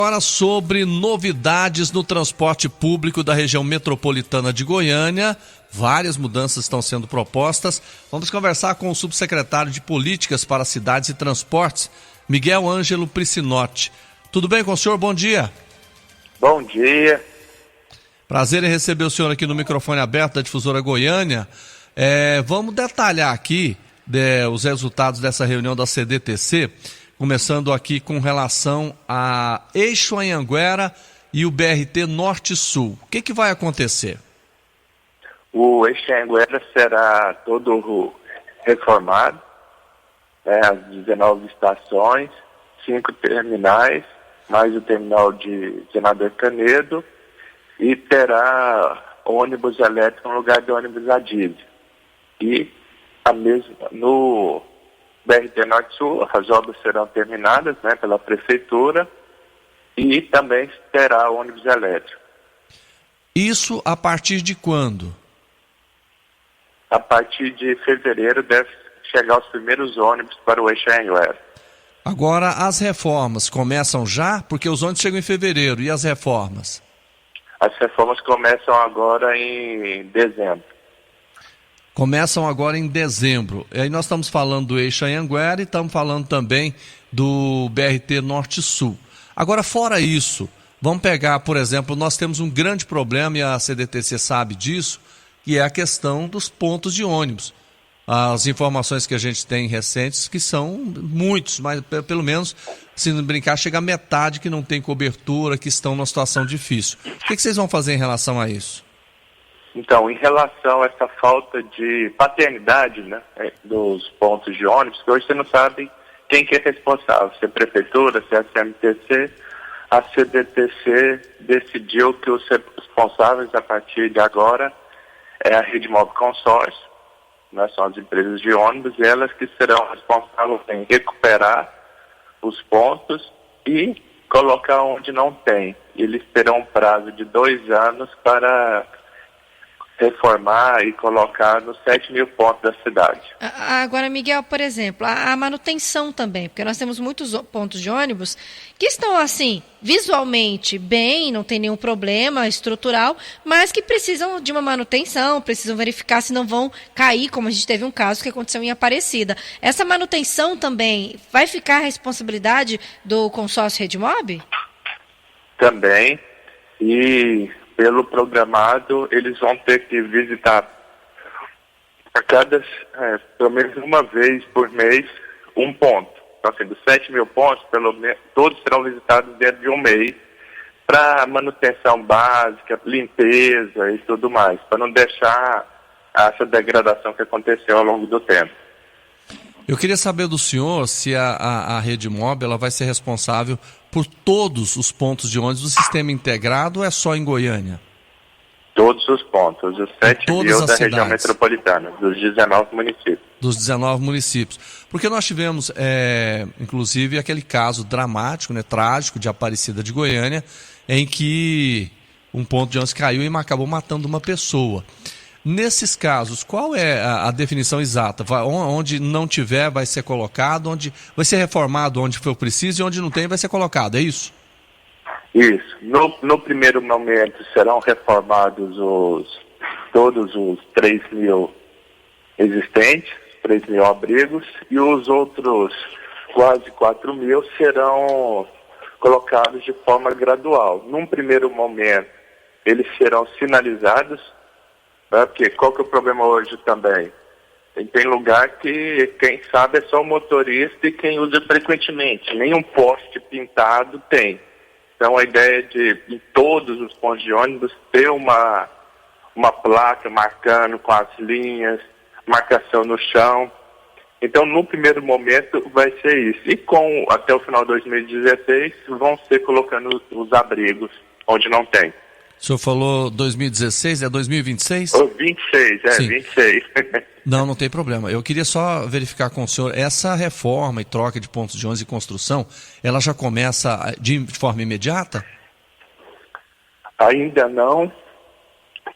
Agora sobre novidades no transporte público da região metropolitana de Goiânia. Várias mudanças estão sendo propostas. Vamos conversar com o subsecretário de Políticas para Cidades e Transportes, Miguel Ângelo Priscinotti. Tudo bem com o senhor? Bom dia. Bom dia. Prazer em receber o senhor aqui no microfone aberto da Difusora Goiânia. Vamos detalhar aqui os resultados dessa reunião da CDTC, começando aqui com relação a Eixo Anhanguera e o BRT Norte-Sul. O que vai acontecer? O Eixo Anhanguera será todo reformado, as 19 estações, 5 terminais, mais o terminal de Senador Canedo, e terá ônibus elétrico no lugar de ônibus a diesel. E no BRT Norte-Sul, as obras serão terminadas pela Prefeitura e também terá ônibus elétrico. Isso a partir de quando? A partir de fevereiro deve chegar os primeiros ônibus para o Eixo Anhanguera. Agora, as reformas começam já? Porque os ônibus chegam em fevereiro. E as reformas? As reformas começam agora em dezembro. Começam agora em dezembro. E aí nós estamos falando do Eixo Anhanguera e estamos falando também do BRT Norte-Sul. Agora, fora isso, vamos pegar, por exemplo, nós temos um grande problema, e a CDTC sabe disso, que é a questão dos pontos de ônibus. As informações que a gente tem recentes, que são muitos, mas pelo menos, se não brincar, chega a metade que não tem cobertura, que estão numa situação difícil. O que vocês vão fazer em relação a isso? Então, em relação a essa falta de paternidade dos pontos de ônibus, que hoje você não sabe quem que é responsável, se é a Prefeitura, se é a CMTC, a CDTC decidiu que os responsáveis a partir de agora é a Rede Móvel Consórcio, são as empresas de ônibus, e elas que serão responsáveis em recuperar os pontos e colocar onde não tem. Eles terão um prazo de 2 anos para reformar e colocar nos 7 mil pontos da cidade. Agora, Miguel, por exemplo, a manutenção também, porque nós temos muitos pontos de ônibus que estão, assim, visualmente bem, não tem nenhum problema estrutural, mas que precisam de uma manutenção, precisam verificar se não vão cair, como a gente teve um caso que aconteceu em Aparecida. Essa manutenção também vai ficar a responsabilidade do consórcio Redmob? Também, e pelo programado, eles vão ter que visitar pelo menos uma vez por mês, um ponto. Então, assim, dos 7 mil pontos, pelo menos, todos serão visitados dentro de um mês, para manutenção básica, limpeza e tudo mais, para não deixar essa degradação que aconteceu ao longo do tempo. Eu queria saber do senhor se a Redmob ela vai ser responsável por todos os pontos de ônibus do sistema integrado ou é só em Goiânia? Todos os pontos, os 7 mil da região metropolitana, dos 19 municípios. Dos 19 municípios. Porque nós tivemos, inclusive, aquele caso dramático, trágico, de Aparecida de Goiânia, em que um ponto de ônibus caiu e acabou matando uma pessoa. Nesses casos, qual é a definição exata? Onde não tiver, vai ser colocado, onde vai ser reformado onde for preciso e onde não tem, vai ser colocado, é isso? Isso. No primeiro momento serão reformados todos os 3 mil existentes, 3 mil abrigos, e os outros quase 4 mil serão colocados de forma gradual. Num primeiro momento, eles serão sinalizados, porque qual que é o problema hoje também? Tem lugar que quem sabe é só o motorista e quem usa frequentemente. Nenhum poste pintado tem. Então a ideia de, em todos os pontos de ônibus, ter uma placa marcando com as linhas, marcação no chão. Então no primeiro momento vai ser isso. E até o final de 2016 vão ser colocando os abrigos onde não tem. O senhor falou 2016, é 2026? 26, Sim. 26. Não tem problema. Eu queria só verificar com o senhor, essa reforma e troca de pontos de ônibus e construção, ela já começa de forma imediata? Ainda não,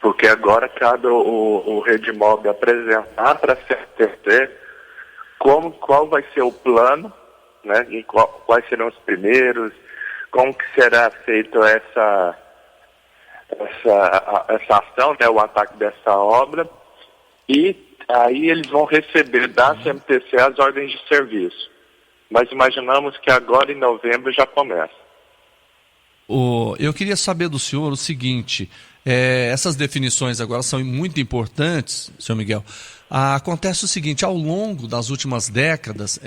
porque agora cabe o Redmob apresentar para a CMTC qual vai ser o plano, e quais serão os primeiros, como que será feita essa ação, né, o ataque dessa obra, e aí eles vão receber da CMTC as ordens de serviço. Nós imaginamos que agora em novembro já começa. Eu queria saber do senhor o seguinte, essas definições agora são muito importantes, senhor Miguel. Acontece o seguinte, ao longo das últimas décadas,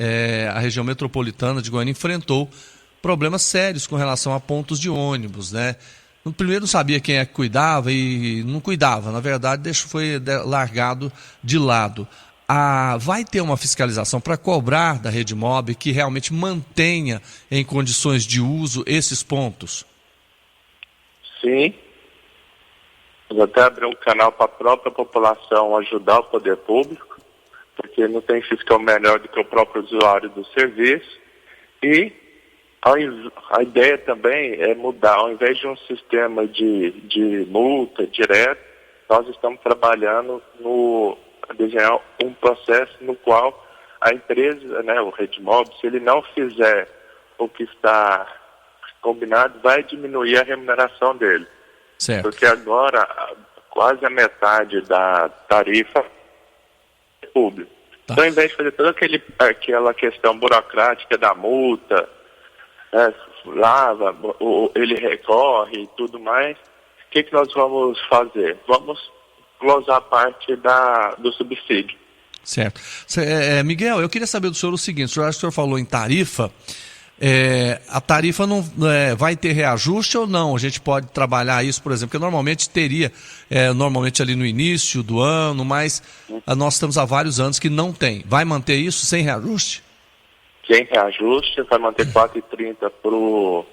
a região metropolitana de Goiânia enfrentou problemas sérios com relação a pontos de ônibus, né? No primeiro não sabia quem é que cuidava e não cuidava, na verdade foi largado de lado. Vai ter uma fiscalização para cobrar da Redmob que realmente mantenha em condições de uso esses pontos? Sim. Vamos até abrir um canal para a própria população ajudar o poder público, porque não tem fiscal melhor do que o próprio usuário do serviço. E a ideia também é mudar, ao invés de um sistema de multa direto, nós estamos trabalhando a desenhar um processo no qual a empresa, né, o Redmob, se ele não fizer o que está combinado, vai diminuir a remuneração dele. Certo. Porque agora quase a metade da tarifa é pública. Tá. Então, ao invés de fazer toda aquela questão burocrática da multa, lava, ele recorre e tudo mais, o que nós vamos fazer? Vamos glosar a parte do subsídio. Certo. Miguel, eu queria saber do senhor o seguinte, o senhor falou em tarifa, a tarifa não vai ter reajuste ou não? A gente pode trabalhar isso, por exemplo, porque normalmente teria, normalmente ali no início do ano, mas nós estamos há vários anos que não tem. Vai manter isso sem reajuste? Sem reajuste, vai manter 4,30 para o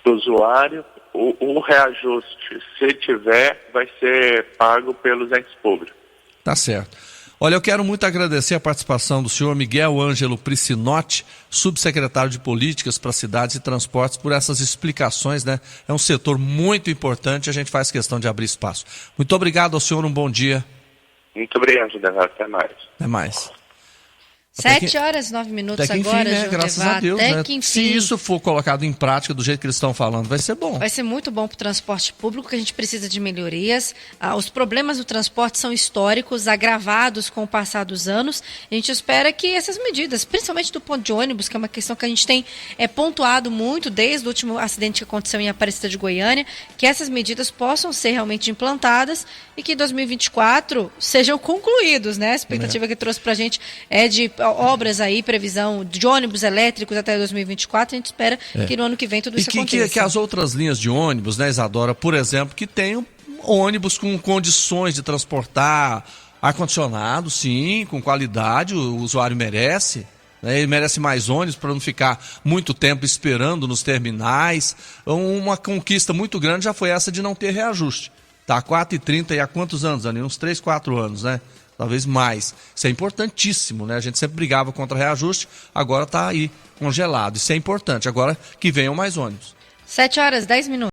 usuário. O reajuste, se tiver, vai ser pago pelos entes públicos. Tá certo. Olha, eu quero muito agradecer a participação do senhor Miguel Ângelo Priscinotti, subsecretário de Políticas para Cidades e Transportes, por essas explicações, né? É um setor muito importante, a gente faz questão de abrir espaço. Muito obrigado ao senhor, um bom dia. Muito obrigado, Denar. Até mais. Até mais. 7h09 até que enfim, agora, né? Graças a Deus, até né? que enfim. Se isso for colocado em prática do jeito que eles estão falando, vai ser bom. Vai ser muito bom para o transporte público, que a gente precisa de melhorias. Os problemas do transporte são históricos, agravados com o passar dos anos. A gente espera que essas medidas, principalmente do ponto de ônibus, que é uma questão que a gente tem pontuado muito desde o último acidente que aconteceu em Aparecida de Goiânia, que essas medidas possam ser realmente implantadas e que em 2024 sejam concluídos, né? A expectativa que trouxe para a gente é de obras aí, previsão de ônibus elétricos até 2024, a gente espera que no ano que vem tudo isso aconteça. Que as outras linhas de ônibus, né, Isadora, por exemplo, que tenham ônibus com condições de transportar ar-condicionado, sim, com qualidade, o usuário merece, né, ele merece mais ônibus para não ficar muito tempo esperando nos terminais. Uma conquista muito grande já foi essa de não ter reajuste. Tá, 4,30 e há quantos anos, Dani? Uns 3, 4 anos, né? Talvez mais. Isso é importantíssimo, né? A gente sempre brigava contra reajuste, agora está aí congelado. Isso é importante. Agora que venham mais ônibus. 7h10.